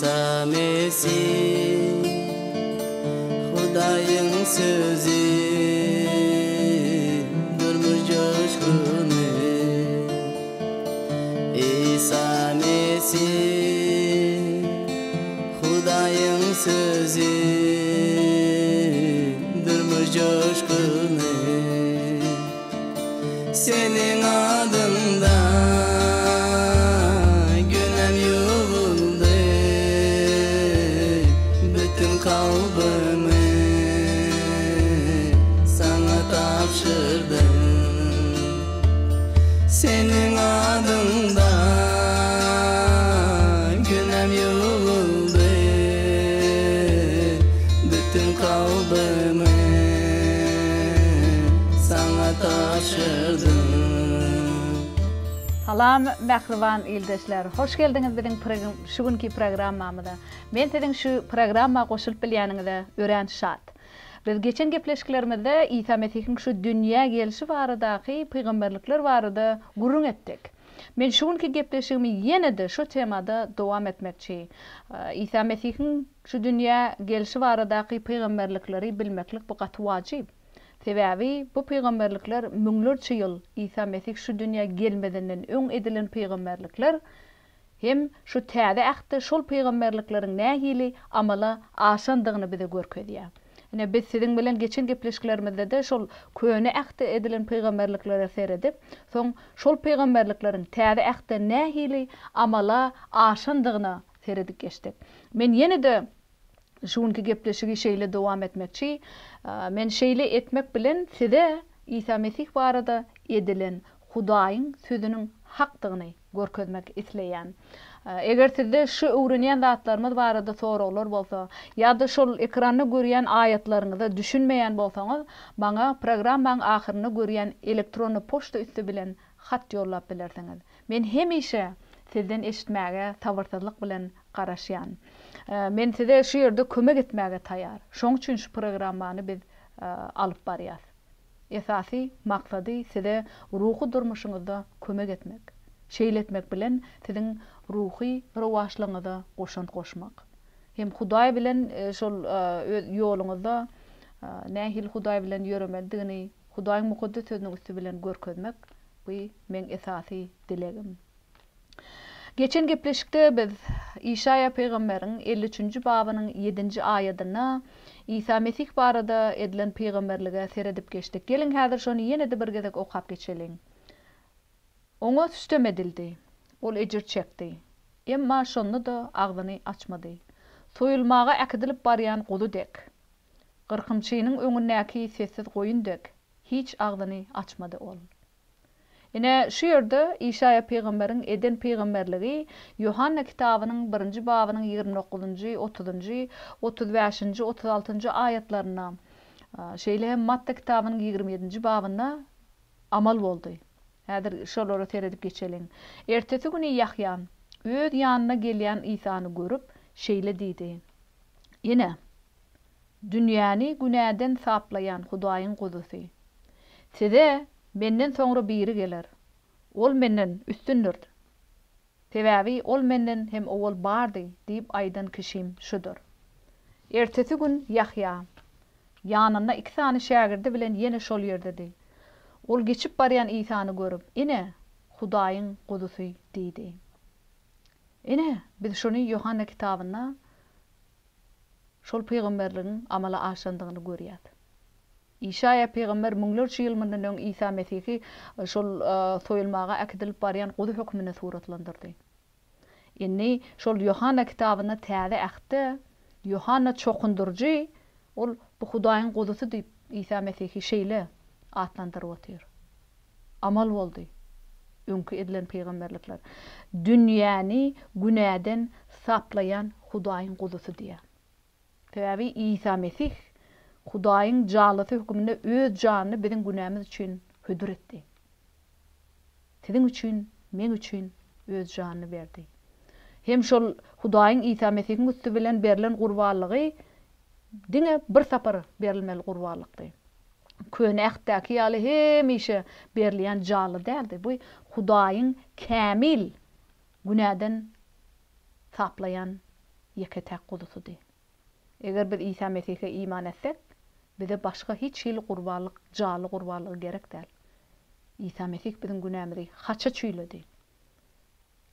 İsa Mesih Hudayın sözü durmuş coşkunu İsa Mesih Hudayın sözü durmuş coşkunu senin adında günem yuvuldu bütün kalbimi sana tapşırdım senin adında günem yuvuldu bütün kalbimi sana tapşırdım. Salam mehriban ildeşler. Hoş geldiniz bizim şu günkü programmamıza. Men sizin şu programma koşulup bilýäniňizde ören şat. Biz geçen gepleşiklerimizde İsa Mesih'in şu dünya gelişi baradaky peygamberlikler barada gurrun etdik. Men şu günkü gepleşigimi ýene-de şu temada dowam etmekçi. İsa Mesih'in şu dünya gelişi baradaky peygamberlikleri bilmeklik bu gaty wajyp. Sebebi bu peygamberlikler müňlerçe ýyl İsa Mesih şu dünya gelmedenden öň edilen peygamberlikler hem şu täze ahda şol peygamberlikleriň nähili amala aşandygyny bize görkezýär. Ine biz siziň bilen geçen gepleşiklerimizde de şol köne ahda edilen peygamberliklere seredip, soň şol peygamberlikleriň täze ahda nähili amala aşandygyny seredip geçdik. Men ýene-de şuňky gepleşigi şeýle dowam etmekçi. Men şeýle etmek bilen size İsa Mesih barada edilen Hudaýyň sözüniň hakdygyny görkezmek isleýän. Eger sizde şu öwrenýän zatlarymyz barada soraglar bolsa, ýa-da şol ekranda görýän ayatlaryňyza düşünmeýän bolsaňyz, maňa programmaň ahyryny görýän elektron poçta üstü bilen hat ýollap bilersiňiz. Men hemişe sizden eşitmäge tawarsyzlyk bilen garaşýan. Men size şu ýerde kömek etmäge taýýar. Şoň üçin şu programmany biz alyp barýar. Esasy maksady size ruhy durmuşyňyzda kömek etmek. Şeýletmek bilen siziň ruhy rowaşlygyňyza goşan goşmak. Hem Hudaý bilen şol ýoluňyzda nähil Hudaý bilen ýöremeldigini, Hudaýyň mukaddes sözüniň üstü bilen görkezmek bu men esasy dilegim. Geçen gepleşikde biz İşaya peygamberiň 53-nji babynyň 7-nji aýatyna İsa Mesih barada edilen peygamberlige seredip geçdik. Gelin häzir şonu ýene-de bir gezek okap geçelim. Oňa süstem edildi. Ol ejir çekdi. Emma şonu da agdyny açmady. Soýulmaga akdylip barýan gududek. Gyrkymçynyň öňündäki sessiz goýundek hiç agdyny açmady ol. Ine şu ýerde İşaya peýgamberiň eden peýgamberligi Yohanna kitabynyň 1-nji babynyň 29-njy, 30-njy, 35-nji, 36-njy aýatlaryna, şeýle hem Matta kitabynyň 27-nji babyna amal boldy. Häzir şolary seredip geçelim. Ertesi güni Yahya öz ýanyna gelýän İsany görüp şeýle diýdi. Ine dünýäni günäden saplayan Hudaýyň gudusy. Size menden soňra biri geler. Ol menden üstündür. Sebebi ol menden hem owul bardy diýip aýdan kişim şudur. Ertesi gün Yahya ýanyna 2 tane şagirdi bilen ýene şol ýerdedi. Ol geçip barýan İsany görüp, "Ine Hudaýyň gudusy" diýdi. Ine biz şonu Yohanna kitabyna şol peýgamberligiň amala aşandygyny görýär. İşaya peýgamber müňlerçe ýyl mundan öň İsa Mesih'i şol soýulmaga akdylip barýan gudu hukmyny suratlandyrdy. Indi şol Yohanna kitabyna täze ahdy, Yohanna çokundurjy, ol bu Hudaýyň gudusy diýip İsa Mesih'i şeýle atlandyryp otyr. Amal boldy. Öňkü edilen peýgamberlikler. Dünýäni günäden saplayan Hudaýyň gudusy diýär. Sebebi İsa Mesih Hudaýyň jalyty hukmyny öz janyny biziň günämiz üçin hödür etdi. Siziň üçin, men üçin öz janyny berdi. Hem şol Hudaýyň İsa Mesihiň üstü bilen berilen gurbanlygy diňe bir sapar berilmeli gurbanlykdy. Köne ähtäki ýaly hemişe berilýän jaly däldi. Bu Hudaýyň kämil günäden saplayan yeketek kulusudy. Eger bir İsa Mesih'e iman etsek, bize başka hiç hil qurbanlyk, jaly qurbanlygy gerek däl. İsa Mesih biziň günämizi haça çüýledi.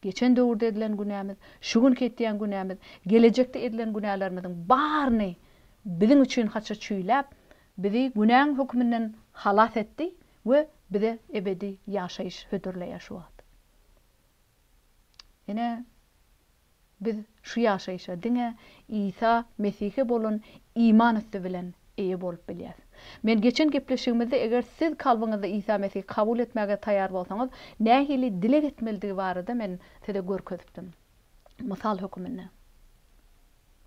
Geçen döwürde edilen günämiz, şu gün ketdiýän günämiz, gelecekde edilen günälerimiziň baryny biziň üçin haça çüýläp, bizi günäň hukmynyň halas etdi we bize ebedi ýaşaýyş hödürleýär şu wagt. Ene biz şu ýaşaýyşa diňe İsa Mesih'e bolan iman etdi bilen eýe bolup bilýär. Men geçen gepleşigimizde eger siz kalbyňyzda İsa Mesih kabul etmäge taýýar bolsaňyz, nähili dilek etmeligi barada men size görkezipdim. Mysal hukmyny.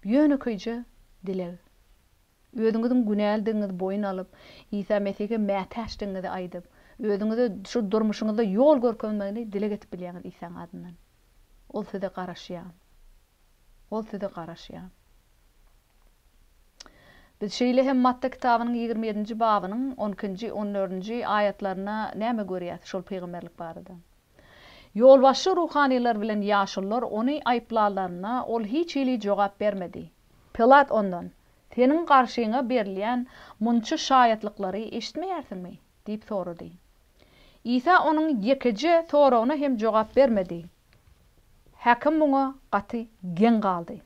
Ýönekeýje dilek. Özüňiziň günäldiňiz boyun alyp, İsa Mesih'e mätäşdiňizi aýdyp, özüňize şu durmuşyňyzda ýol görkezmegini dilek etip bilýäňiz İsaň adyndan. Ol size garaşýar. Ol size garaşýar. Biz şeýle hem Matta kitabynyň 27-nji babynyň 12-nji 14-nji aýatlaryna näme görýäs şol peýgamberlik barada. Ýolbaşy ruhanylar bilen ýaşullar ony aýplalarına ol hiç hili jogap bermedi. Pilat ondan, "Senin garşyňa berilýän munça şaýatlyklary eşitmeýärsiňmi?" diýip sorady. İsa onuň ýekiji sorawyna hem jogap bermedi. Hakim muňa gaty gen galdy.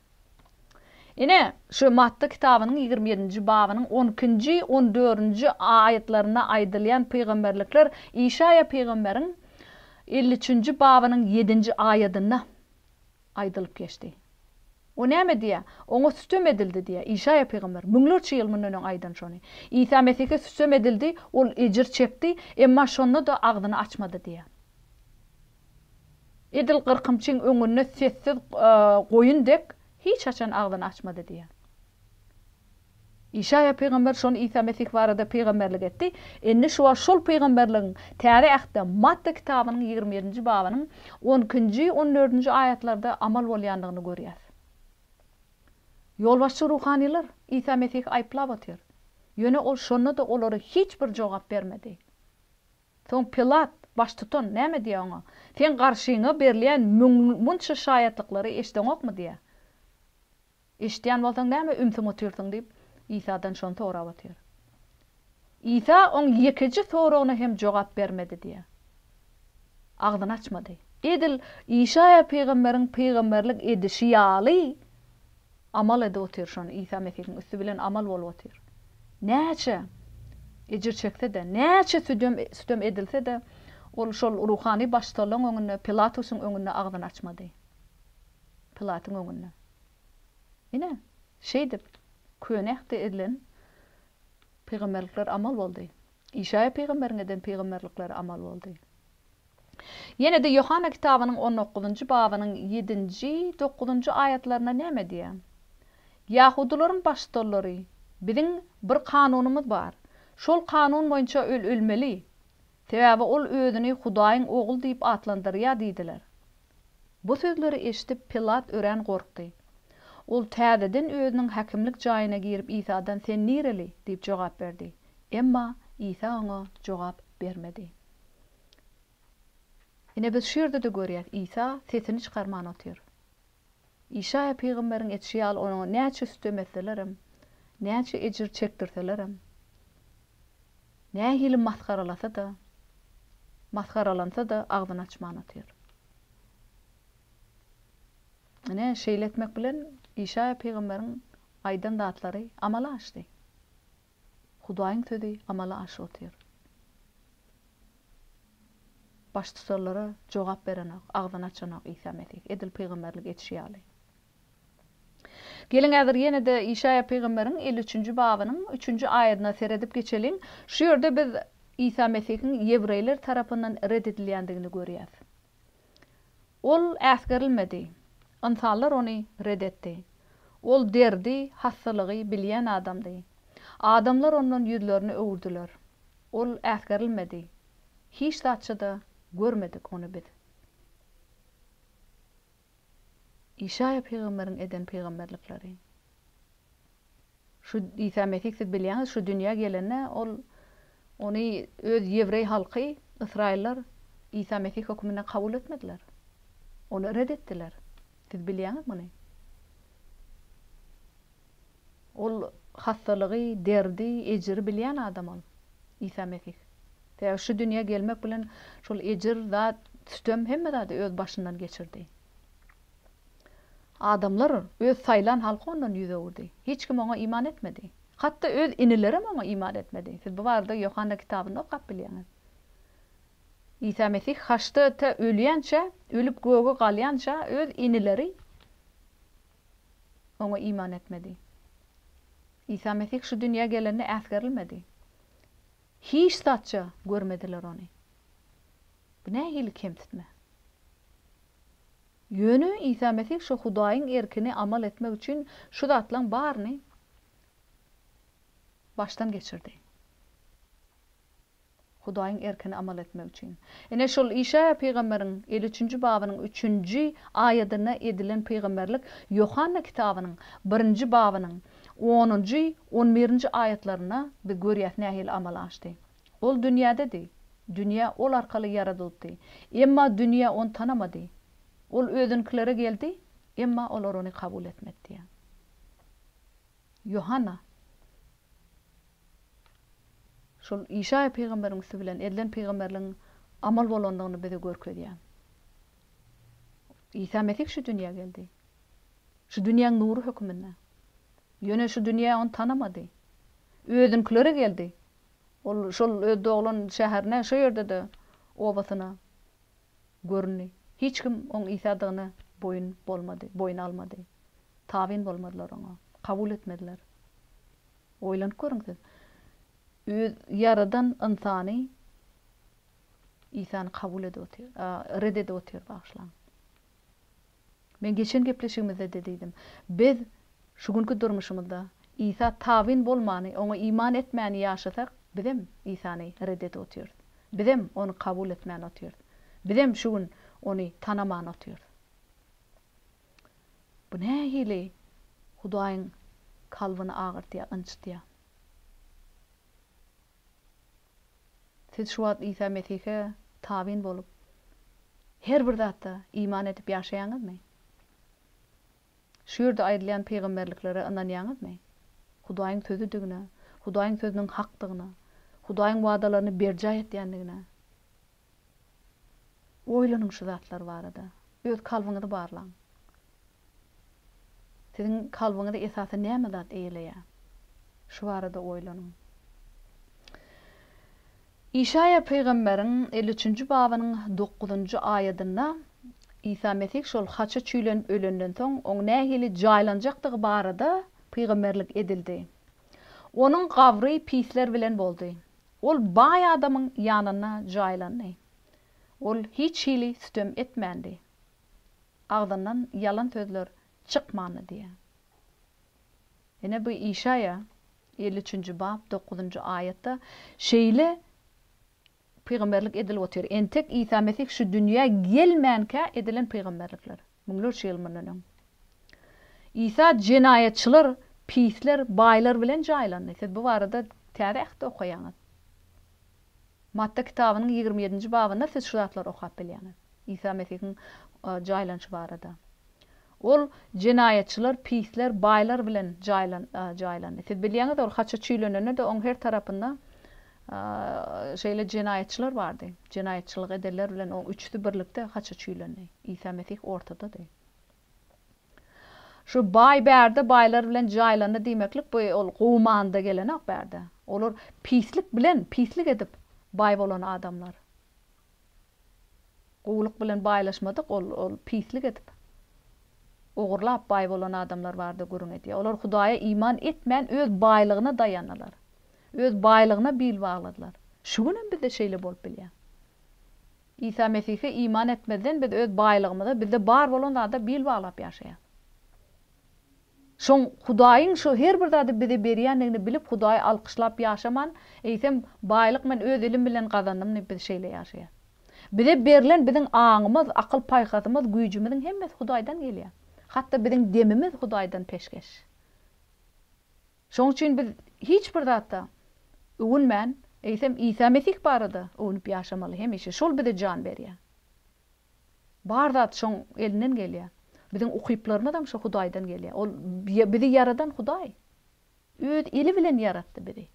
Ine şu Matta kitabynyň 27-nji babynyň 12-nji 14-nji aýatlaryna aýdylýan peýgamberlikler İşaya peýgamberiň 53-nji babynyň 7-nji aýatyna aýdylyp geçdi. O näme diýär? Oňa sütüm edildi diýär. İşaya peýgamber müňlerçe ýyl mundan aýdan şonu. İsa Mesih'e sütüm edildi, ol ejir çekdi, emma şonu da agdyny açmady diýär. Edil qırqımçyň öňüne sessiz goýun dek hiç açan agdyny açmady diýär. İşaya peýgamber şonu İsa Mesih barada peýgamberlik etdi. Endi şo şol peýgamberligiň täri ähde Matta kitabynyň 27-nji babynyň 12-nji 14-nji aýatlarda amal bolýandygyny görýäs. Ýolbaşçy ruhanylar İsa Mesih aýplap atýar. Ýöne ol şonu da olary hiç bir jogap bermedi. Soň Pilat baş tutan näme diýär oňa? Sen garşyňa berilýän munça şaýatlyklary eşitdiňokmy diýär. Eşitýän bolsaň näme ümsüň otyrdyň diýip İsa'dan şonu sorap atýar. İsa oň ýekiji sorawyna hem jogap bermedi diýär. Agdyny açmady. Edil İşaya peýgamberiň peýgamberlik edişi ýaly amal edip otyr şonu İsa Mesih'iň üstü bilen amal bolup otyr. Näçe ejir çekse de, näçe südüm edilse de ol şol ruhani başçylaryň öňünde, Pilatusyň öňünde agdyny açmady. Pilatyň öňünde. Ine şeýdip köňekde edilen peýgamberlikler amal boldy. İşaya peýgamberiň eden peýgamberlikler amal boldy. Ýene de Yohana kitabynyň 19-njy babynyň 7-nji 9-njy aýatlaryna näme diýär? Yahudilaryň başçylary, biziň bir kanunumuz bar. Şol kanun boýunça ölmeli. Sebäbi ol özüni Hudaýyň oğul diýip atlandyrýar diýdiler. Bu sözleri eşitip Pilat ören gorkdy. Ol täzeden özüniň hakimlik jaýyna girip İsa'dan "Sen nireli?" diýip jogap berdi. Emma İsa oňa jogap bermedi. Ine biz şu ýerde de görýär, İsa sesini çykarman otyr. İşaya peýgamberiň etşi ýaly oňa näçe sütüm etselerim, näçe ejir çekdirselerim, nähili maskaralansa da agdyny açman otyr. Ine şeýletmek bilen İşaya peýgamberiň aýdan datlary amala açdy. Hudaýyň sözi amala aşy otyr. Baş tutarlara jogap berenek, agdyny açanak İsa Mesih edil peýgamberlik etşi ýaly. Gelin häzir ýene de İşaya peýgamberiň 53-nji babynyň 3-nji aýatyna seredip geçeliň. Şu ýerde biz İsa Mesih'iň Ýewreýler tarapyndan reddedilýändigini görýäs. Ol äsgerilmedi. Insanlar ony reddetdi. Ol derdi, hastalygy bilýän adamdy. Adamlar ondan ýüzlerini öwürdiler. Ol äsgerilmedi. Hiç zatçı da görmedik onu biz. İşaya peýgamberiň eden peýgamberlikleri. Şu İsa Mesih siz bilýäňiz, şu dünýä gelene ol ony öz Ýewrey halky, Israillar İsa Mesih hukmyna kabul etmediler. Onu reddetdiler. Siz bilýäňiz muny? Ol hastalığı, derdi, ecri bilýän adam ol. İsa Mesih. Te şu dünya gelmek bilen şol ecir zat sütüm hemme zat öz başından geçirdi. Adamlar öz saylan halky ondan ýüze urdy. Hiç kim ona iman etmedi. Hatta öz inileri ona iman etmedi. Siz bu barada Yohanna kitabyny okap bilýäňiz. İsa Mesih haçta ta ölýänçe, ölüp göge galýança öz inileri ona iman etmedi. İsa Mesih şu dünya gelende äsgerilmedi. Hiç zatça görmediler onu. Bu ne hili kemtitme? Yönü İsa Mesih şu Hudaýyň erkini amal etmek üçün şu zatlaň baryny baştan geçirdi. Hudaýyň erkini amal etmek üçün. Ene şol İşaya peýgamberiň 53-nji babynyň 3-nji aýatyna edilen peýgamberlik Yohanna kitabynyň 1-nji babynyň 10-njy 11-nji aýatlaryna bir görýäs nähil amal açdy. Ol dünýädedir. Dünýä ol arkaly yaradyldy. Emma dünýä onu tanamady. Ol özünkilere geldi, emma olar onu kabul etmedi. Yohanna şol İşaya peýgamberiň bilen edilen peýgamberliň amal bolandygyny bize görkezýär. İsa Mesih şu dünýäge geldi. Şu dünýäň nuru hökmünde. Ýöne şu dünýä onu tanamady. Özünkilere geldi. Ol şol doglan şäherine şu ýerde de obasyna görünni. Hiç kim on İsa'dygyny boyun almady. Tabin bolmadylar ona. Kabul etmediler. Oýlanyp görüňiz. Yaradan insany İsa'ny kabul edýär, red edýär başlan. Men geçen gepleşigimizde dedidim. Biz şu günkü durmuşymyzda İsa tabin bolmany, ona iman etmäni ýaşasak, bizem İsa'ny red edýär. Bizem onu kabul etmäni otýar. Bizem şu gün onu tanaman otýar. Bu nähili Hudaýyň kalbyny agyrtýar, ynçytýar. Siz şu wagt İsa Mesih'e tabin bolup her bir zatda iman edip ýaşaýaňyzmy? Şu ýerde aýdylýan peýgamberliklere inanýaňyzmy? Hudaýyň sözüdigine, Hudaýyň sözüniň hakdygyna, Hudaýyň wagdalaryny berjä etýändigine. Oýlanyň şu zatlar barada. Öz kalbyňyzy barlaň. Siziň kalbyňyzda esasy näme zat eýleýär? Şu barada oýlanyň. İşaya peýgamberiň 53-nji babynyň 9-njy aýatyna İsa Mesih şol haça çüýlenip ölenden soň oň nähili jaýlanjakdygy barada peýgamberlik edildi. Onun gabry pisler bilen boldy. Ol baý adamyň ýanyna jaýlandy. Ol hiç hili sütüm etmändi. Agdyndan yalan sözler çykmany diýe. Ene bu İşaya 53-nji bab 9-njy aýatda şeýle peýgamberlik edilip otyr. Entek İsa Mesih şu dünýä gelmänkä edilen peýgamberlikler. Muňlar ýylmanyň. İsa jinayetçiler, pisler, baýlar bilen jaýlandy. Siz bu barada tarihde okuyaňyz. Matta kitabynyň 27-nji babyna siz şu zatlar okap bilýäňiz. İsa Mesih'in jaýlanşy barada. Ol jinayetçiler, pisler, baýlar bilen jaýlandy. Siz bilýäňiz ol haça çüýlenende de oň her tarapynda şeýle jinayetçiler bardy. Jinayetçilik ederler bilen o üçlü birlikde haça çüýlendi. İsa Mesih ortadadır. Şu baý bärde baýlar bilen jaýlandy diýmeklik bu ol gumanda gelen ok bärde. Olar pislik edip baý bolan adamlar. Gowluk bilen baýlaşmadyk, ol pislik edip ogurlap baý bolan adamlar bardy görüň edýär. Olar Hudaýa iman etmän öz baýlygyna dayanýarlar. Öz baýlygyna bil bagladylar. Şu günem bizde şeýle bolup bilýär. İsa Mesih'e iman etmeden biz öz baýlygymyza bizde bar bolan zada bil baglap ýaşaýar. Şoň Hudaýyň şu her bir zady bize berýändigini bilip Hudaýy alkyşlap ýaşaman, eýsem baýlyk men öz ilim bilen gazandym biz şeýle ýaşaýar. Bize berilen biziň aňymyz, akyl paýhasymyz, güýjümiziň hemmesi Hudaýdan gelýär. Hatda biziň demimiz Hudaýdan peşkeş. Şoň üçin biz hiç bir zatda öwünmän, eýsem İsa Mesih barada öwünüp ýaşamaly hemişe şol bize jan berýär. Bar zat şoň elinden gelýär. Biziň ukyplarymyz da şu Hudaýdan gelýär. Ol bizi yaradan Hudaý. Öz eli bilen yaratdy bizi.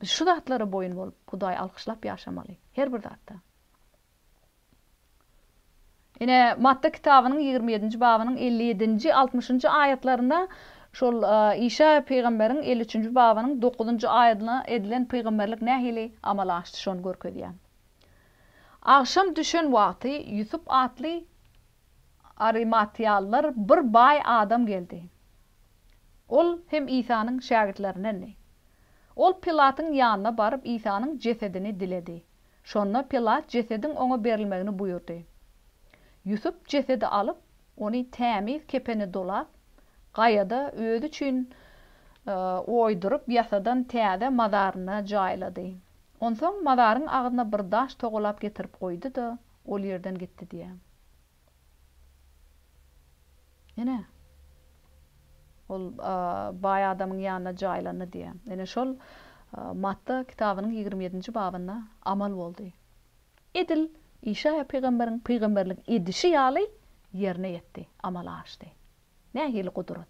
Biz şu zatlara boyun bolup Hudaý alkyşlap ýaşamaly. Her bir zatda. Ine Matta kitabynyň 27-nji babynyň 57-nji 60-njy ayatlarynda şol İsa peýgamberiň 53-nji babynyň 9-njy aýatyna edilen peýgamberlik nähili amala açdy şonu görkezýär. Akşam düşen wagty Yusuf atly Arimateýalylar bir bay adam geldi. Ol hem İsa'nın şagirdlerinden. Ol Pilatyň ýanyna baryp İsa'nın cesedini diledi. Şonda Pilat cesedin ona berilmegini buyurdy. Yusuf cesedi alıp onu temiz kepeni dolap gaýada özü üçin oýdurup ýasadan täze mazaryna jaýlady. Onsoň mazaryň agyna bir daş togulap getirip goýdy da ol ýerden gitdi diýe. Ene ol baý adamyň ýanyna jaýlany diýe. Ene şol Matta kitabynyň 27-nji babynda amal boldy. Edil İsa peýgamberiň peýgamberlik edişi ýaly ýerine ýetdi, amala açdy. Nähili gudrat.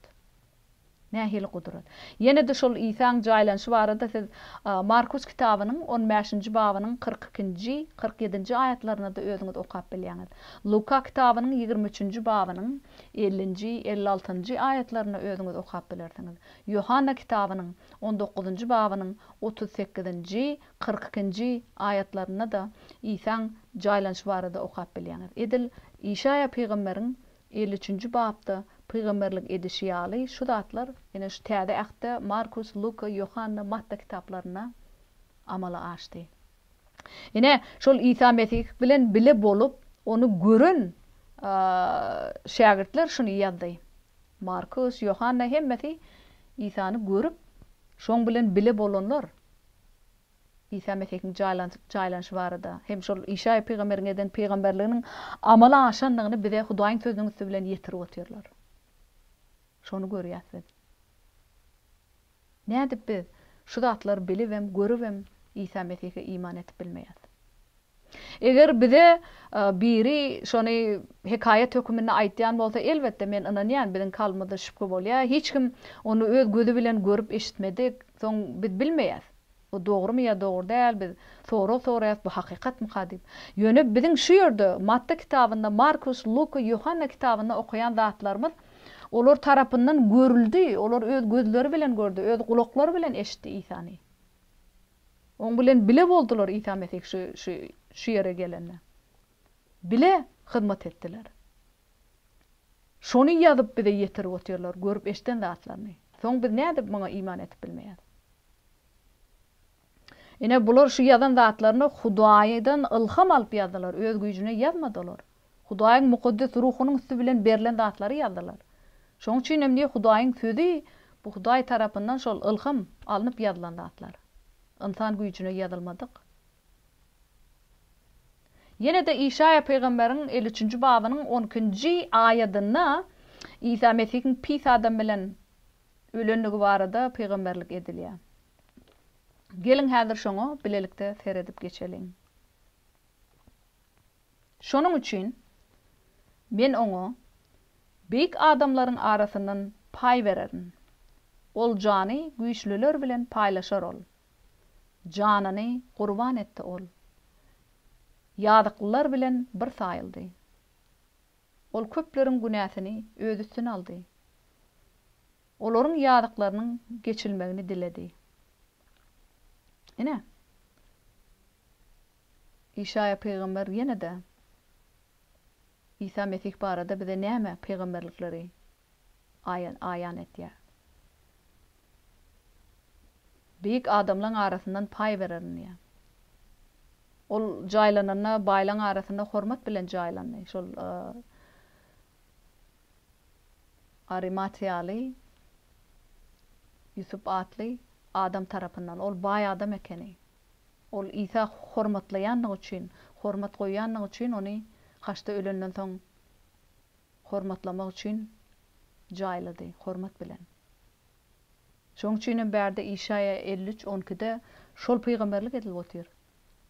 Nähili gudrat. Ýene de şol İsa'ň jaýlanşy barada siz Markus kitabynyň 15-nji babynyň 42-nji, 47-nji aýatlaryna da özüňiz okap bilýäňiz. Luka kitabynyň 23-nji babynyň 50-nji, 56-njy aýatlaryna özüňiz okap bilersiňiz. Yohanna kitabynyň 19-njy babynyň 38-nji, 42-nji aýatlaryna da İsa'ň jaýlanşy barada okap bilýäňiz. Edil İsa peýgamberiň 53-nji babda peýgamberlik edişi ýaly şu zatlar ene şu täze ähde Markus, Luka, Yohanna, Matta kitaplarına amala açdy. Ene şol İsa Mesih bilen bile bolup onu görün şagirdler şunu ýazdy. Markus, Yohanna hemmeti İsa'ny görüp şoň bilen bile bolanlar İsa Mesih'in jaýlanşy barada hem şol İsa peýgamberiň eden peýgamberliginiň amala aşanlygyny bize Hudaýyň sözüniň üstü bilen ýetirip otyrlar. Şonu görýärsiz. Nädip biz şu zatlar bilip hem görüp hem İsa Mesih'e iman etip bilmeýäs. Eger bize biri şonu hekayet hökümine aýtýan bolsa elbetde men inanýan bilen kalmada şüphe bolýar. Hiç kim onu öz gözü bilen görüp eşitmedi, soň biz bilmeýäs. O doğru mu ya doğru değil, biz sonra bu hakikatmi kadip. Yönü bizim şu yerde Matta kitabında, Markus, Luka, Yohanna kitabında okuyan zatlarımız olar tarapından görüldü, olar öz gözleri bilen gördü, öz kulakları bilen eşitti İsa'nı. On bilen bile boldular İsa Mesih şu yere gelenler. Bile hizmet ettiler. Şonu yazıp bize yetirip otuyorlar, görüp eşitten zatlarını. Soň biz nädip buna iman etip bilmeýäs. Ene bular şu ýazan zatlaryny Hudaýydan ilham alyp ýazdylar, öz güýjüne ýazmadylar. Hudaýyň mukaddes ruhunyň üstü bilen berilen zatlary ýazdylar. Şoň üçin hem Hudaýyň sözi bu Hudaý tarapyndan şol ilham alınıp ýazylan zatlar. İnsan güýjüne ýazylmadyk. Ýene de İsa peýgamberiň 53-nji babynyň 12-nji aýatyna İsa Mesih'in pis adam bilen ölenligi barada peýgamberlik edilýär. Gelin häzir şoňa bilelikde seredip geçelim. Şonuň üçin men oňa beýik adamlaryň arasyndan pay bererin. Ol jany güýçlüler bilen paýlaşar ol. Janyny gurban etdi ol. Ýadyklylar bilen bir saýyldy. Ol köpleriň günäsini öz üstüne aldy. Olaryň ýadyklarynyň geçilmegini diledi. Ene İsa peýgamber ýene de İsa Mesih barada bize näme peýgamberlikleri aýan etýär. Beýik adamlaryň arasyndan pay bererini. Ol jaýlanana baýlaň arasynda hormat bilen jaýlandy. Şol Arimateýaly Yusuf atly adam tarapyndan ol baý adam ekeni. Ol İsa hormatlaýanlygy üçin, hormat goýanlygy üçin ony haçta ölenden soň hormatlamak üçin jaýlady, hormat bilen. Şoň üçin berde İşaya 53:12-de şol peýgamberlik edilip otyr.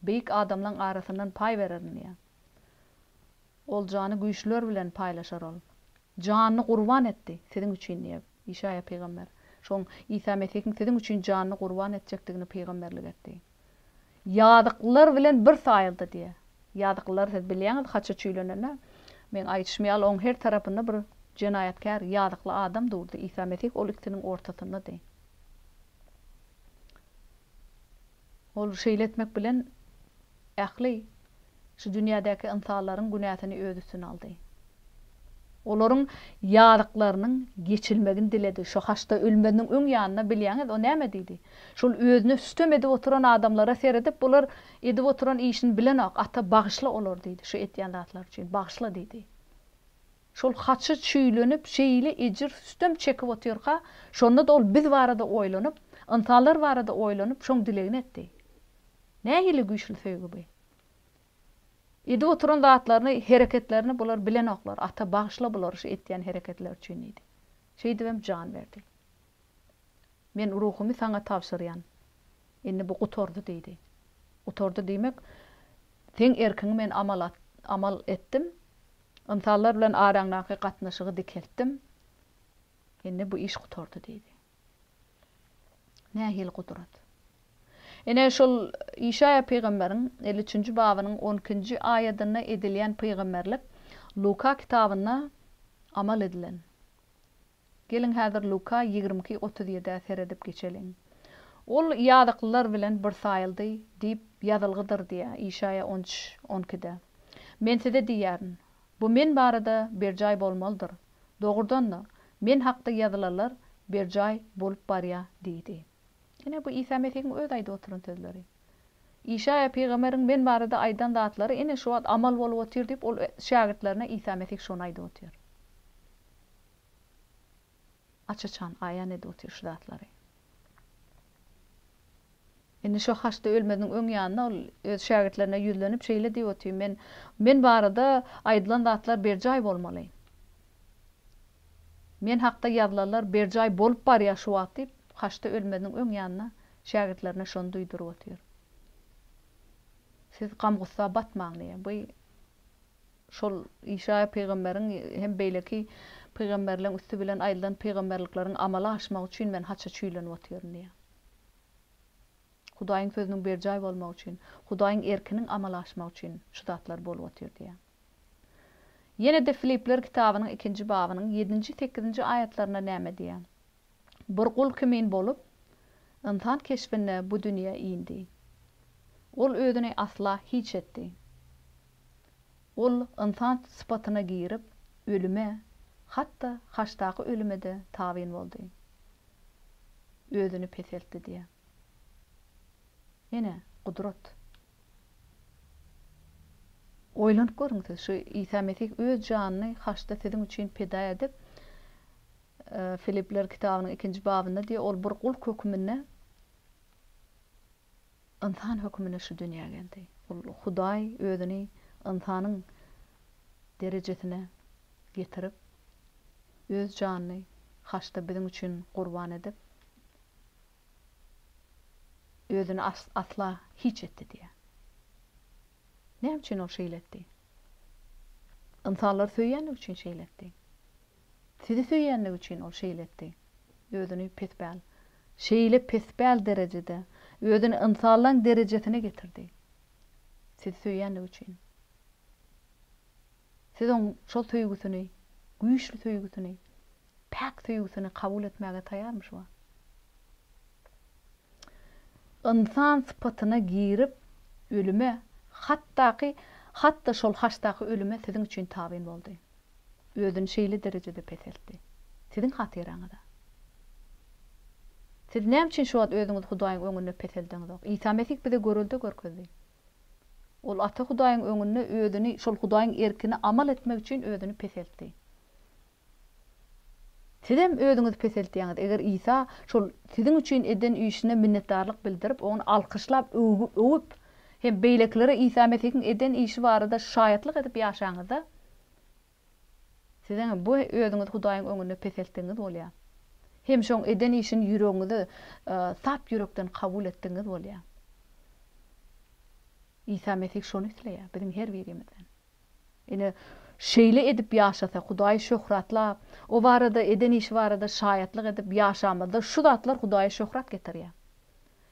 Beýik adamlaryň arasyndan pay bererini. Ol jany güýçlüler bilen paýlaşar ol. Janyny gurban etdi, senin üçin diýip İşaya peýgamber. Şoň İsa Mesih'in sizin üçin janyny gurban etjekdigini peýgamberlik etdi. Ýadyklar bilen bir saýyldy diýe. Ýadyklar siz bilýäňiz haça çüýlenene. Men aýtışmaýal oň her tarapynda bir jenayatkär, ýadykly adam durdy. İsa Mesih ol ikisiniň ortasynda diýdi. Ol şeýletmek bilen ähli şu dünýädäki insanlaryň günähini öz üstüne aldy. Olaryň ýadyklarynyň geçilmegini diledi. Şu haçta ölmediň öň ýanyna bilýäňiz o näme diýdi? Şol özüne üstem edip oturan adamlara seredip bular edip oturan işini bilenok ata bagışla olur diýdi. Şu etýän zatlar üçin bagışla diýdi. Şol haçy çüýlenip şeýle ejir üstem çekip oturýarka şonda da ol biz barada oýlanyp, insanlar barada oýlanyp şoň dilegini etdi. Nähili güýçli söýgü bu? Edip oturan zatlaryny, hereketlerini bular bilenoklar. Ata bagışla bular şu etýän hereketler üçin idi. Şeýdibem jan berdi. Men ruhumy saňa tapşyrýan. Indi bu gutordy diýdi. Gutordy diýmek, sen erkiňi men amal etdim. Insanlar bilen araňdaky gatnaşygy dikeltdim. Indi bu iş gutordy diýdi. Nähili gudrat. Ene şol İşaya peýgamberiň 53-nji babynyň 12-nji aýatyna edilýän peýgamberlik Luka kitabyna amal edilen. Gelin häzir Luka 22-37-de seredip geçeliň. Ol ýadyklylar bilen bir saýyldy diýip ýazylgydyr diýe İşaya 13-12-de. Men size diýärin, bu men barada berjay bolmalydyr. Dogrudan da men hakda ýazylanlar berjay bolup barýa diýdi. Ene bu İsa Mesih'in öz aýdyp oturan sözleri. İşaya peýgamberiň men barada aýdan zatlary ene şu wagt amal bolup otur diýip ol şagirdlerine İsa Mesih şonu aýdyp otur. Açaçan aýan edip otur şu zatlary. Ene şu haçta ölmediň öň ýanyna ol öz şagirdlerine ýüzlenip şeýle diýip otur. Men barada aýdylan zatlar berjay bolmaly. Men hakda ýazlanlar berjay bolup barýar şu wagt diýip haçta ölmediň öň ýanyna şagirdlerine şonu duýduryp otur. Siz gamgussa batmaňyň. Bu şol İşaya peýgamberiň hem beýleki peýgamberliň üstü bilen aýdylan peýgamberlikleriň amala aşmak üçin men haça çüýlenip oturýaryn diýe. Hudaýyň sözüniň berjay bolmak üçin, Hudaýyň erkiniň amala aşmak üçin şu zatlar bolup otur diýe. Ýene de Filipler kitabynyň 2-nji babynyň 7-8-nji aýatlaryna näme diýe? Bir kul kimin bolup, insan keşfine bu dünya indi. Ol özüne asla hiç etdi. Ol insan sıfatyna girip, ölüme, hatta haçtaky ölüme de tabin boldy. Özüni peseltdi diýe. Ene, gudrat. Oýlanyp görüňiz, şu İsa Mesih öz janyny haçta sizin üçin peda edip, Filipler kitabynyň 2-nji babynda diýe ol bir kul hökmüne insan hökmüne şu dünýäge geldi. Ol Hudaý özüni insanyň derejesine getirip öz janyny haçta bizim üçin gurban edip özüni asla hiç etdi diýe. Näme üçin ol şeýletdi? İnsanlar söýýän üçin şeýletdi. Sizi söýýänlik üçin ol şeýletdi. Özüni pesbäl, şeýle pesbäl derejede, özüni insanlaryň derejesine getirdi. Sizi söýýänlik üçin. Siz şol söýgüsini, güýçli söýgüsini, pak söýgüsini kabul etmäge taýarmyşmy? İnsan sıpatyna girip ölüme, hatta şol haçtaky ölüme sizin üçin tabin boldy. Özüni şeýle derejede peseltdi. Sizin hatyraňyzda. Siz näme üçin şu wagt özüňiz Hudaýyň öňünde peseldiňiz? İsa Mesih bize görüldi görkezdi. Ol ata Hudaýyň öňünde özüni şol Hudaýyň erkini amal etmek üçin özüni peseltdi. Siz hem özüňiz peseltdiňiz. Eger İsa şol sizin üçin eden işine minnetdarlyk bildirip, onu alkışlap, öwüp, hem beýleklere İsa Mesih'in eden işi barada şaýatlyk edip ýaşaňyzda, sizin bu özüňiz Hudaýyň öňünde peseltdiňiz bolýar. Hem şoň eden işini ýüregiňizde sap ýürekden kabul etdiňiz bolýar. İsa Mesih şonu isleýär, bizim her birimizden. Ene şeyle edip yaşasa, Hudaýy şöhratlap, o barada eden iş barada şaýatlyk edip yaşamada şu zatlar Hudaýa şöhrat getirýär.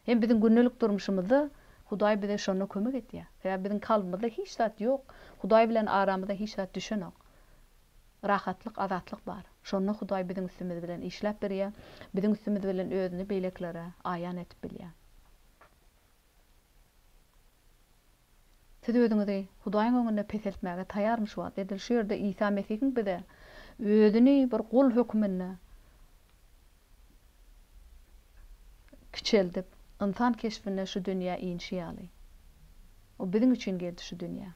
Hem bizim günlük durmuşymyzda Hudaý bize şonu kömek etýär. Sebäbi bizim kalbymyzda hiç zat ýok. Hudaý bilen aramyzda hiç zat düşenok. Rahatlyk, azatlyk bar. Şonu Hudaý bizim üstümizde bilen işläp berýär. Bizim üstümizde bilen özüni beýleklere aýan etip bilýär. Siz özüňizi Hudaýyň öňünde pes etmäge taýarmyş wagt. Edil şu ýerde İsa Mesihiň bize özüni bir gul hökmünde kiçeldip, insan keşfine şu dünýä inşiýaly. O bizim üçin geldi şu dünýä.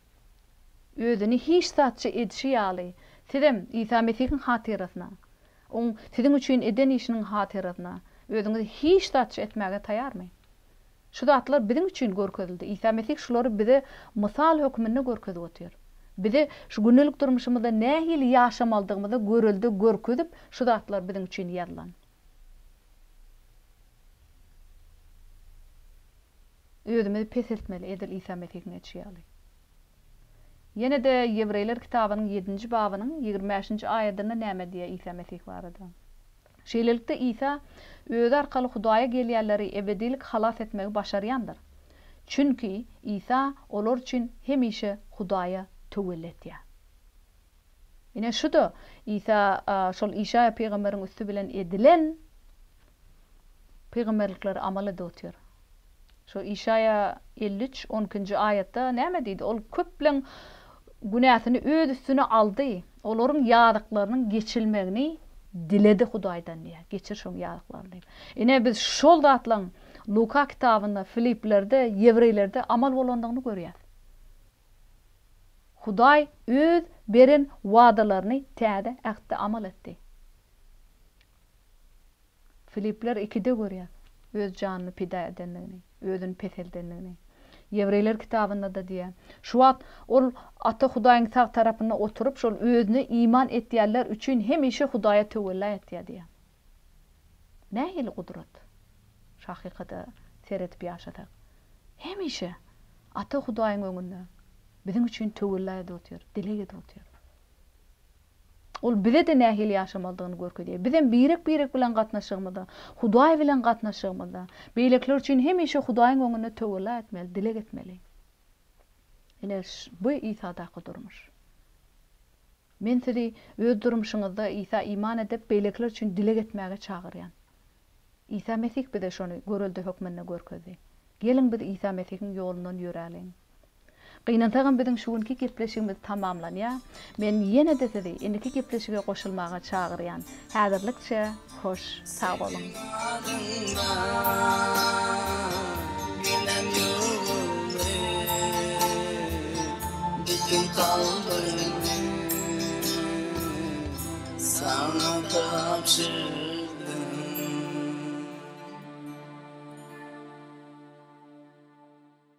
Özüni hiç zatçı edişiýaly. Sizem İsa Mesihiň hatyrasyna, sizin üçin eden işiniň hatyrasyna özüňizi hiç zatçı etmäge taýarmy? Şu zatlar bizim üçin görkezildi. İsa Mesih şolary bize mysal hökmünde görkezip otýar. Bize şu günlük durmuşymyzda nähili ýaşamaldygymyzy görüldi, görkezip şu zatlar bizim üçin ýazylan. Özümizi pes etmeli, edil İsa Mesih'in etşiýaly. Yine de Yevreýler kitabynyň 7-nji babynyň 25-nji aýatynda näme diýär İsa Mesih barada. Şeýlelikde İsa özü arkaly Hudaýa gelýärleri ebedilik halas etmegi başarýandyr. Çünki İsa olar üçin hemişe Hudaýa töwelletýär. Ine şuda İsa şol İşa peýgamberiň üstü bilen edilen peýgamberlikleri amal edýär. Şu İşaya 53 10-njy aýatda näme diýdi? Ol köp bilen günäsini öz üstüne aldy. Olaryň ýadyklarynyň geçilmegini diledi Hudaýdan diýär. Geçir şoň ýadyklaryny. Ine biz şol zatlaň Luka kitabynda, Filiplerde, Yevreýlerde amal bolandygyny görýäs. Hudaý öz beren wadalaryny täze ähde amal etdi. Filipler 2'de görýär. Öz janyny pida edenligini, özüni pes edenligini. Yevreýler kitabynda da diýär. Şu wagt ol ata Hudaýyň sag tarapynda oturup şol özüni iman etýärler üçin hemişe Hudaýa töwella etýär diýär. Nähili gudrat? Hakykata seretip ýaşadak. Hemişe ata Hudaýyň öňünde bizim üçin töwella edýär, dilek edýär. Ol bile de nähili ýaşamaldygyny görkezýär. Bizem birek bilen gatnaşygymyzda, Hudaý bilen gatnaşygymyzda, beýlekler üçin hemişe Hudaýyň öňünde töwella etmeli, dilek etmeli. Ene bu İsa'da durmuş. Men sizi öz durmuşyňyzda İsa iman edip beýlekler üçin dilek etmäge çagyrýan. İsa Mesih bize şonu görüldi hökmünde görkezdi. Gelin biz İsa Mesih'in ýolundan ýöräliň. Gynantagyn biziň şugunky gepleşigimiz tamamlanýar. Men ýene de sizi indiki gepleşige goşulmaga çagyrýan. Häzirlikçe hoş, sag bolun. Bütün kalbimi sana tapşır.